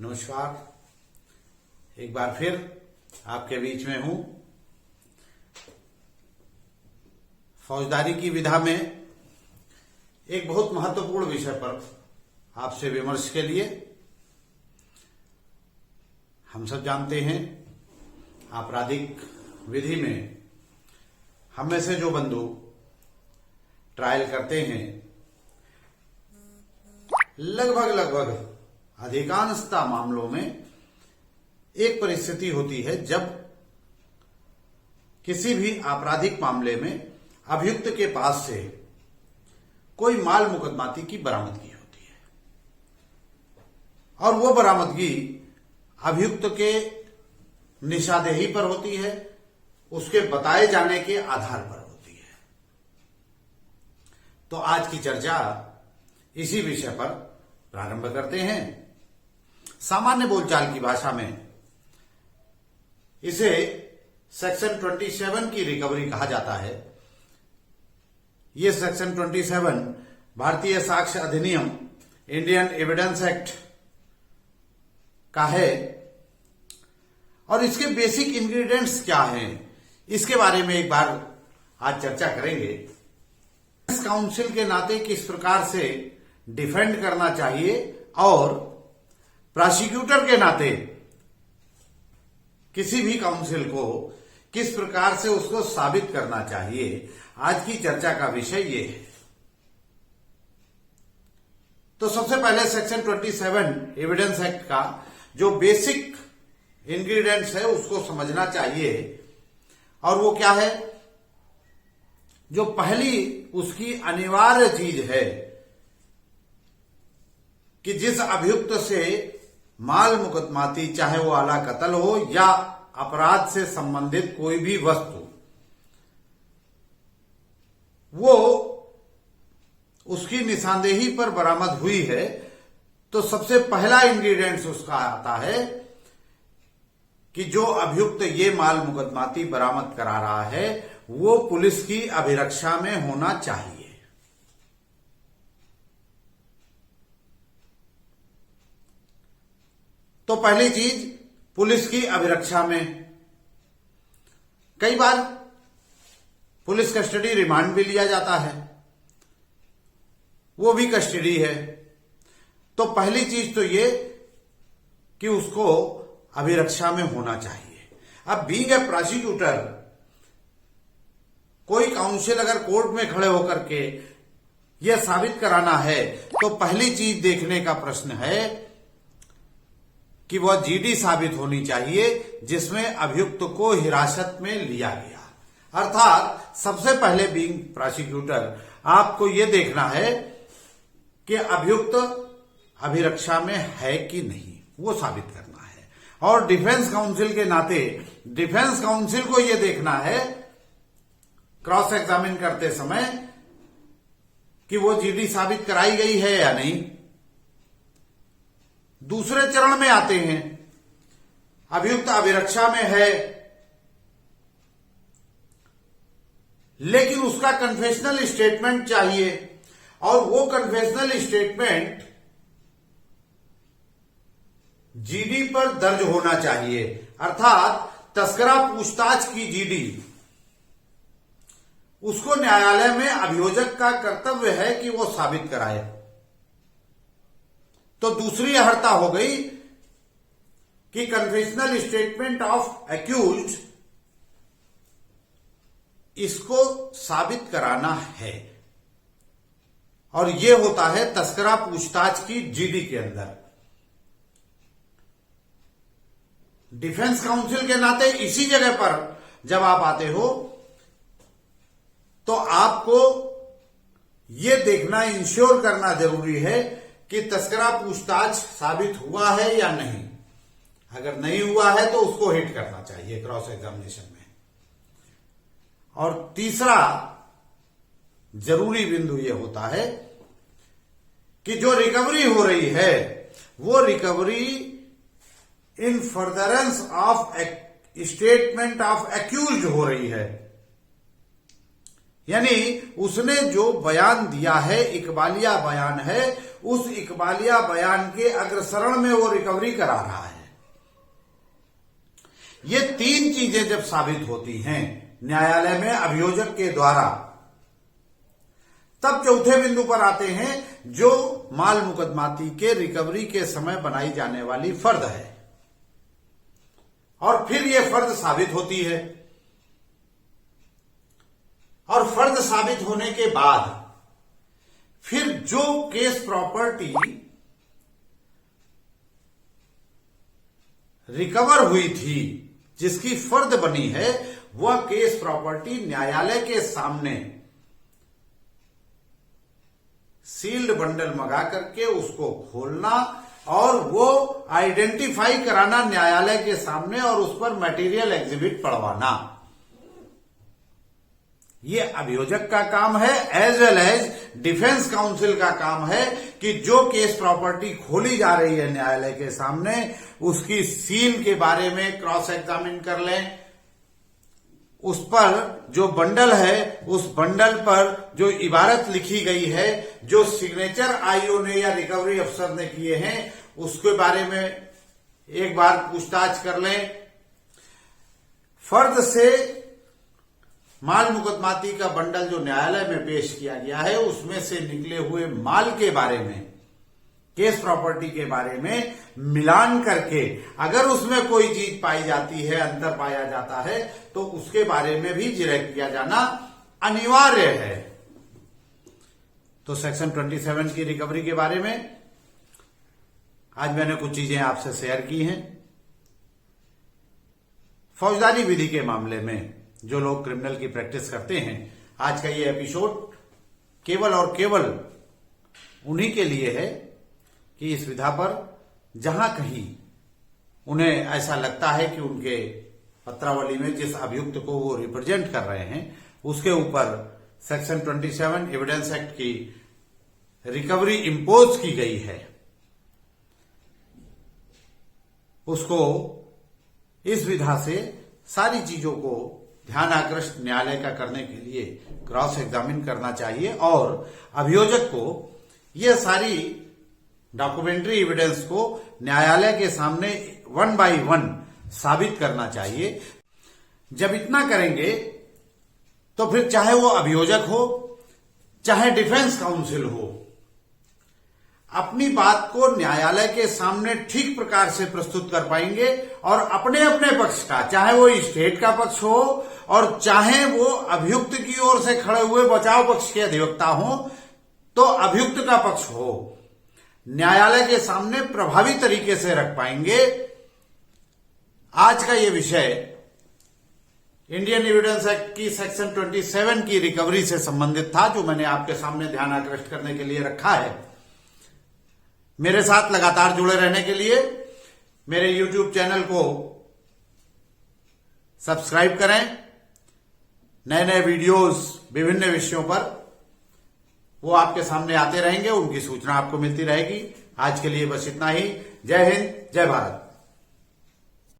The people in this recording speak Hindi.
नमस्कार। एक बार फिर आपके बीच में हूं। फौजदारी की विधा में एक बहुत महत्वपूर्ण विषय पर आपसे विमर्श के लिए। हम सब जानते हैं आपराधिक विधि में हम में से जो बंधु ट्रायल करते हैं लगभग अधिकांशता मामलों में एक परिस्थिति होती है जब किसी भी आपराधिक मामले में अभियुक्त के पास से कोई माल मुकदमाती की बरामदगी होती है और वो बरामदगी अभियुक्त के निशानदेही पर होती है, उसके बताए जाने के आधार पर होती है। तो आज की चर्चा इसी विषय पर प्रारंभ करते हैं। सामान्य बोलचाल की भाषा में इसे सेक्शन 27 की रिकवरी कहा जाता है। यह सेक्शन 27 भारतीय साक्ष्य अधिनियम इंडियन एविडेंस एक्ट का है और इसके बेसिक इंग्रेडिएंट्स क्या हैं इसके बारे में एक बार आज चर्चा करेंगे। काउंसिल के नाते किस प्रकार से डिफेंड करना चाहिए और प्रोसिक्यूटर के नाते किसी भी काउंसिल को किस प्रकार से उसको साबित करना चाहिए, आज की चर्चा का विषय ये है। तो सबसे पहले सेक्शन 27 एविडेंस एक्ट का जो बेसिक इंग्रेडिएंट्स है उसको समझना चाहिए। और वो क्या है? जो पहली उसकी अनिवार्य चीज है कि जिस अभियुक्त से माल मुकदमाती, चाहे वो आला कत्ल हो या अपराध से संबंधित कोई भी वस्तु, वो उसकी निशानदेही पर बरामद हुई है, तो सबसे पहला इंग्रेडिएंट्स उसका आता है कि जो अभियुक्त ये माल मुकदमाती बरामद करा रहा है वो पुलिस की अभिरक्षा में होना चाहिए। तो पहली चीज पुलिस की अभिरक्षा में। कई बार पुलिस कस्टडी रिमांड भी लिया जाता है, वो भी कस्टडी है। तो पहली चीज तो ये कि उसको अभिरक्षा में होना चाहिए। अब बीइंग ए प्रोसिक्यूटर, कोई काउंसिल अगर कोर्ट में खड़े होकर के यह साबित कराना है तो पहली चीज देखने का प्रश्न है कि वह जीडी साबित होनी चाहिए जिसमें अभियुक्त को हिरासत में लिया गया। अर्थात सबसे पहले बीइंग प्रोसिक्यूटर आपको यह देखना है कि अभियुक्त अभिरक्षा में है कि नहीं, वो साबित करना है। और डिफेंस काउंसिल के नाते डिफेंस काउंसिल को यह देखना है क्रॉस एग्जामिन करते समय कि वो जीडी साबित कराई गई है या नहीं। दूसरे चरण में आते हैं, अभियुक्त अभिरक्षा में है लेकिन उसका कन्फेशनल स्टेटमेंट चाहिए और वो कन्फेशनल स्टेटमेंट जीडी पर दर्ज होना चाहिए। अर्थात तस्करा पूछताछ की जीडी, उसको न्यायालय में अभियोजक का कर्तव्य है कि वो साबित कराए। तो दूसरी अहर्ता हो गई कि कन्फेशनल स्टेटमेंट ऑफ एक्यूज्ड, इसको साबित कराना है और यह होता है तस्करा पूछताछ की जीडी के अंदर। डिफेंस काउंसिल के नाते इसी जगह पर जब आप आते हो तो आपको यह देखना, इंश्योर करना जरूरी है कि तस्करा पूछताछ साबित हुआ है या नहीं। अगर नहीं हुआ है तो उसको हिट करना चाहिए क्रॉस एग्जामिनेशन में। और तीसरा जरूरी बिंदु यह होता है कि जो रिकवरी हो रही है वो recovery in furtherance of statement of accused हो रही है। यानी उसने जो बयान दिया है, इकबालिया बयान है, उस इकबालिया बयान के अग्रसरण में वो रिकवरी करा रहा है। ये तीन चीजें जब साबित होती हैं न्यायालय में अभियोजक के द्वारा, तब चौथे बिंदु पर आते हैं जो माल मुकदमाती के रिकवरी के समय बनाई जाने वाली फर्द है, और फिर यह फर्द साबित होती है, और फर्द साबित होने के बाद फिर जो केस प्रॉपर्टी रिकवर हुई थी, जिसकी फर्द बनी है, वह केस प्रॉपर्टी न्यायालय के सामने सील्ड बंडल मंगा करके उसको खोलना और वो आइडेंटिफाई कराना न्यायालय के सामने और उस पर मटेरियल एग्जिबिट पढ़वाना, ये अभियोजक का काम है, as well as defence counsel का काम है कि जो केस प्रॉपर्टी खोली जा रही है न्यायालय के सामने, उसकी सील के बारे में क्रॉस एग्जामिन कर लें, उस पर जो बंडल है, उस बंडल पर जो इबारत लिखी गई है, जो सिग्नेचर आईओ ने या रिकवरी अफसर ने किए हैं, उसके बारे में एक बार पूछताछ कर लें। फर्द से माल मुकदमाती का बंडल जो न्यायालय में पेश किया गया है, उसमें से निकले हुए माल के बारे में, केस प्रॉपर्टी के बारे में मिलान करके अगर उसमें कोई चीज पाई जाती है, अंतर पाया जाता है, तो उसके बारे में भी जिरह किया जाना अनिवार्य है। तो सेक्शन 27 की रिकवरी के बारे में आज मैंने कुछ चीजें आपसे शेयर की हैं। फौजदारी विधि के मामले में जो लोग क्रिमिनल की प्रैक्टिस करते हैं, आज का ये एपिसोड केवल और केवल उन्हीं के लिए है कि इस विधा पर जहां कहीं उन्हें ऐसा लगता है कि उनके पत्रावली में जिस अभियुक्त को वो रिप्रेजेंट कर रहे हैं, उसके ऊपर सेक्शन 27 एविडेंस एक्ट की रिकवरी इंपोज की गई है, उसको इस विधा से सारी चीजों को ध्यान आकृष्ट न्यायालय का करने के लिए क्रॉस एग्जामिन करना चाहिए और अभियोजक को यह सारी डॉक्यूमेंट्री एविडेंस को न्यायालय के सामने 1 by 1 साबित करना चाहिए। जब इतना करेंगे तो फिर चाहे वो अभियोजक हो, चाहे डिफेंस काउंसिल हो, अपनी बात को न्यायालय के सामने ठीक प्रकार से प्रस्तुत कर पाएंगे और अपने अपने पक्ष का, चाहे वो स्टेट का पक्ष हो और चाहे वो अभियुक्त की ओर से खड़े हुए बचाव पक्ष के अधिवक्ता हो, तो अभियुक्त का पक्ष हो, न्यायालय के सामने प्रभावी तरीके से रख पाएंगे। आज का ये विषय इंडियन एविडेंस एक्ट की सेक्शन 27 की रिकवरी से संबंधित था, जो मैंने आपके सामने ध्यान आकृष्ट करने के लिए रखा है। मेरे साथ लगातार जुड़े रहने के लिए मेरे YouTube चैनल को सब्सक्राइब करें। नए नए वीडियोस विभिन्न विषयों पर वो आपके सामने आते रहेंगे, उनकी सूचना आपको मिलती रहेगी। आज के लिए बस इतना ही। जय हिंद, जय भारत।